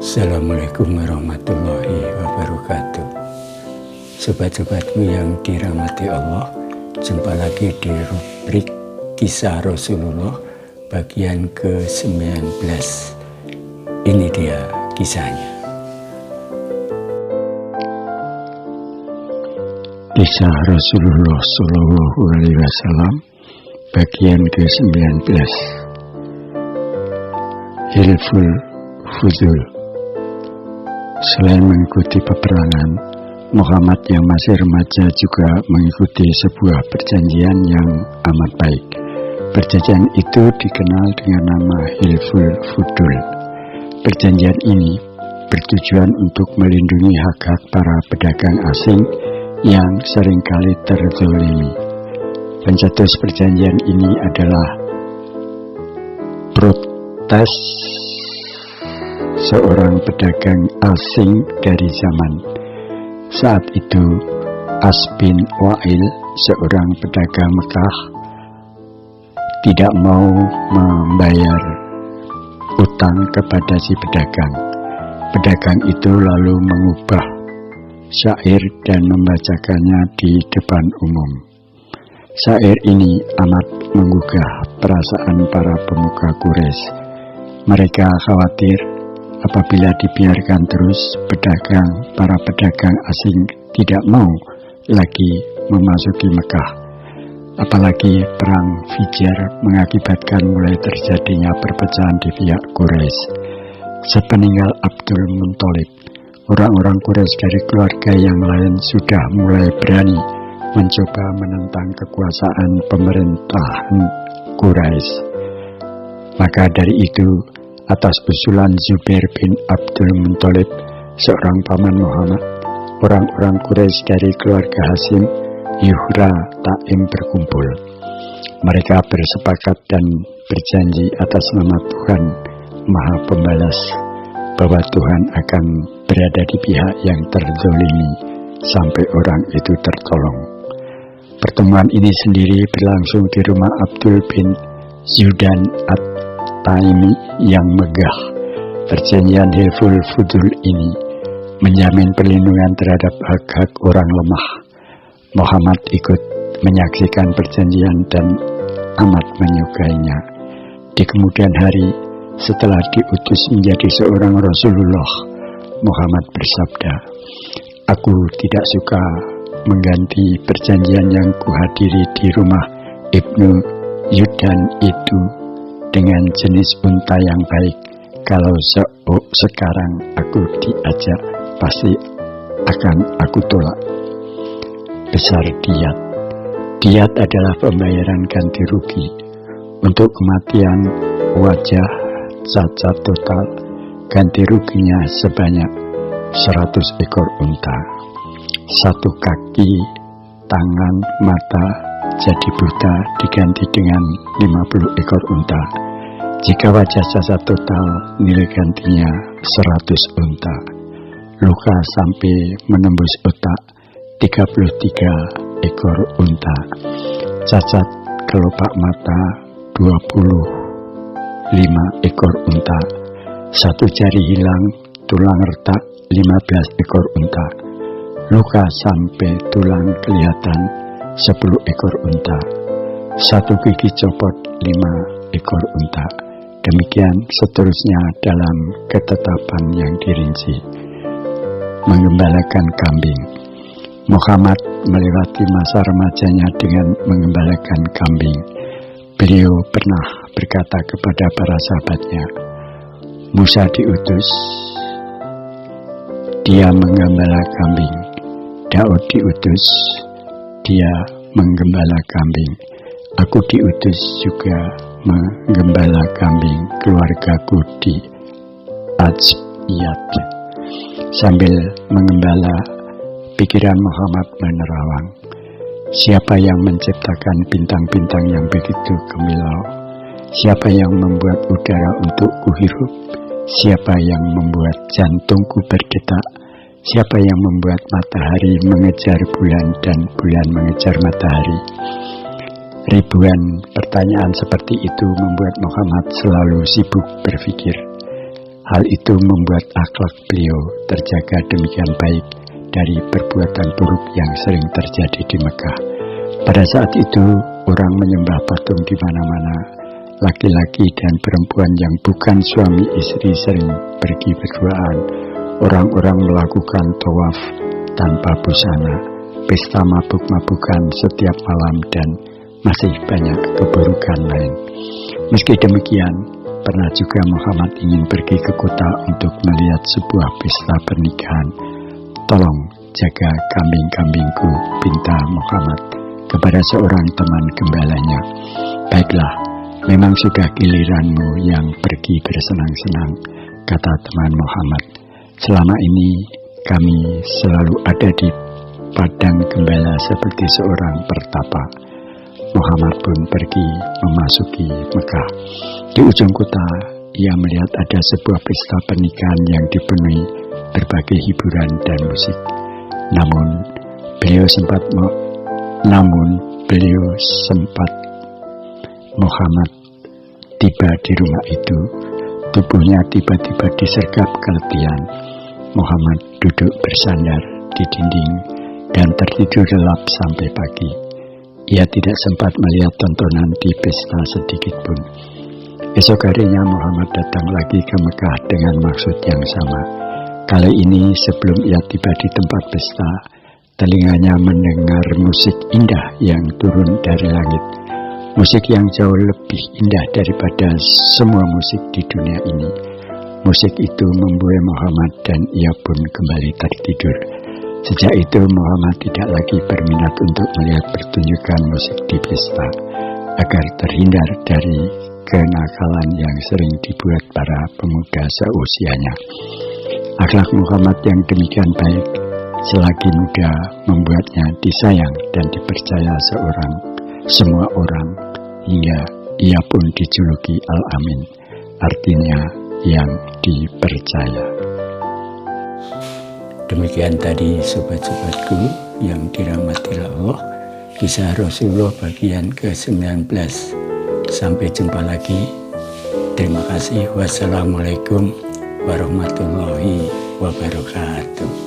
Assalamualaikum warahmatullahi wabarakatuh. Sobat-sobatku yang dirahmati Allah, jumpa lagi di rubrik Kisah Rasulullah bagian ke-19. Ini dia kisahnya. Kisah Rasulullah Shallallahu Alaihi Wasallam bagian ke-19. Hilful Fudul. Selain mengikuti peperangan, Muhammad yang masih remaja juga mengikuti sebuah perjanjian yang amat baik. Perjanjian itu dikenal dengan nama Hilful Fudul. Perjanjian ini bertujuan untuk melindungi hak-hak para pedagang asing yang seringkali terzolimi. Pencetus perjanjian ini adalah protes seorang pedagang asing dari zaman. Saat itu As bin Wa'il, seorang pedagang Mekah, tidak mau membayar utang kepada si pedagang. Pedagang itu lalu mengubah syair dan membacakannya di depan umum. Syair ini amat menggugah perasaan para pemuka Quraisy. Mereka khawatir apabila dibiarkan terus, para pedagang asing tidak mau lagi memasuki Mekah. Apalagi perang Fijar mengakibatkan mulai terjadinya perpecahan di pihak Quraisy. Sepeninggal Abdul Muthalib, orang-orang Quraisy dari keluarga yang lain sudah mulai berani mencoba menentang kekuasaan pemerintahan Quraisy. Maka dari itu, atas usulan Zubair bin Abdul Muthalib, seorang paman Muhammad, orang-orang Quraisy dari keluarga Hashim, Yuhra, Taim berkumpul. Mereka bersepakat dan berjanji atas nama Tuhan Maha Pembalas bahwa Tuhan akan berada di pihak yang terzolimi sampai orang itu tertolong. Pertemuan ini sendiri berlangsung di rumah Abdul bin Zudan At-Taimi yang megah. Perjanjian Hilful Fudul ini menjamin perlindungan terhadap hak-hak orang lemah. Muhammad ikut menyaksikan perjanjian dan amat menyukainya. Di kemudian hari, setelah diutus menjadi seorang Rasulullah, Muhammad bersabda, "Aku tidak suka mengganti perjanjian yang kuhadiri di rumah Ibnu Yudan itu dengan jenis unta yang baik. Kalau sekarang aku diajak, pasti akan aku tolak." Besar diat. Diat adalah pembayaran ganti rugi. Untuk kematian wajah cacat total, ganti ruginya sebanyak 100 ekor unta. 1 kaki, tangan, mata jadi buta diganti dengan 50 ekor unta. Jika wajah cacat total, nilai gantinya 100 unta. Luka sampai menembus otak, 33 ekor unta. Cacat kelopak mata, 25 ekor unta. 1 jari hilang, tulang retak, 15 ekor unta. Luka sampai tulang kelihatan, 10 ekor unta. 1 gigi copot, 5 ekor unta. Demikian seterusnya dalam ketetapan yang dirinci. Mengembalakan kambing. Muhammad melewati masa remajanya dengan mengembalakan kambing. Beliau pernah berkata kepada para sahabatnya, "Musa diutus, dia menggembala kambing. Daud diutus, dia menggembala kambing. Aku diutus juga menggembala kambing keluargaku di Ajiyat." Sambil mengembala, pikiran Muhammad menerawang. Siapa yang menciptakan bintang-bintang yang begitu gemilau? Siapa yang membuat udara untuk kuhirup? Siapa yang membuat jantungku berdetak? Siapa yang membuat matahari mengejar bulan dan bulan mengejar matahari? Ribuan pertanyaan seperti itu membuat Muhammad selalu sibuk berpikir. Hal itu membuat akhlak beliau terjaga demikian baik dari perbuatan buruk yang sering terjadi di Mekah. Pada saat itu, orang menyembah patung di mana-mana. Laki-laki dan perempuan yang bukan suami istri sering pergi berduaan. Orang-orang melakukan tawaf tanpa busana, pesta mabuk-mabukan setiap malam, dan masih banyak keburukan lain. Meski demikian, pernah juga Muhammad ingin pergi ke kota untuk melihat sebuah pesta pernikahan. "Tolong jaga kambing-kambingku," pinta Muhammad kepada seorang teman gembalanya. "Baiklah, memang sudah giliranmu yang pergi bersenang-senang," kata teman Muhammad. "Selama ini kami selalu ada di padang gembala seperti seorang pertapa." Muhammad pun pergi memasuki Mekah. Di ujung kota, ia melihat ada sebuah pesta pernikahan yang dipenuhi berbagai hiburan dan musik. Namun beliau sempat Muhammad tiba di rumah itu, tubuhnya tiba-tiba disergap keletihan. Muhammad duduk bersandar di dinding dan tertidur lelap sampai pagi. Ia tidak sempat melihat tontonan di pesta sedikit pun. Esok harinya Muhammad datang lagi ke Mekah dengan maksud yang sama. Kali ini sebelum ia tiba di tempat pesta, telinganya mendengar musik indah yang turun dari langit. Musik yang jauh lebih indah daripada semua musik di dunia ini. Musik itu membuai Muhammad dan ia pun kembali tertidur. Sejak itu Muhammad tidak lagi berminat untuk melihat pertunjukan musik di pesta, agar terhindar dari kenakalan yang sering dibuat para pemuda seusianya. Akhlak Muhammad yang demikian baik selagi muda membuatnya disayang dan dipercaya semua orang, hingga ia pun dijuluki Al-Amin, artinya yang dipercaya. Demikian tadi sobat-sobatku yang dirahmati Allah, kisah Rasulullah bagian ke-19. Sampai jumpa lagi. Terima kasih. Wassalamualaikum warahmatullahi wabarakatuh.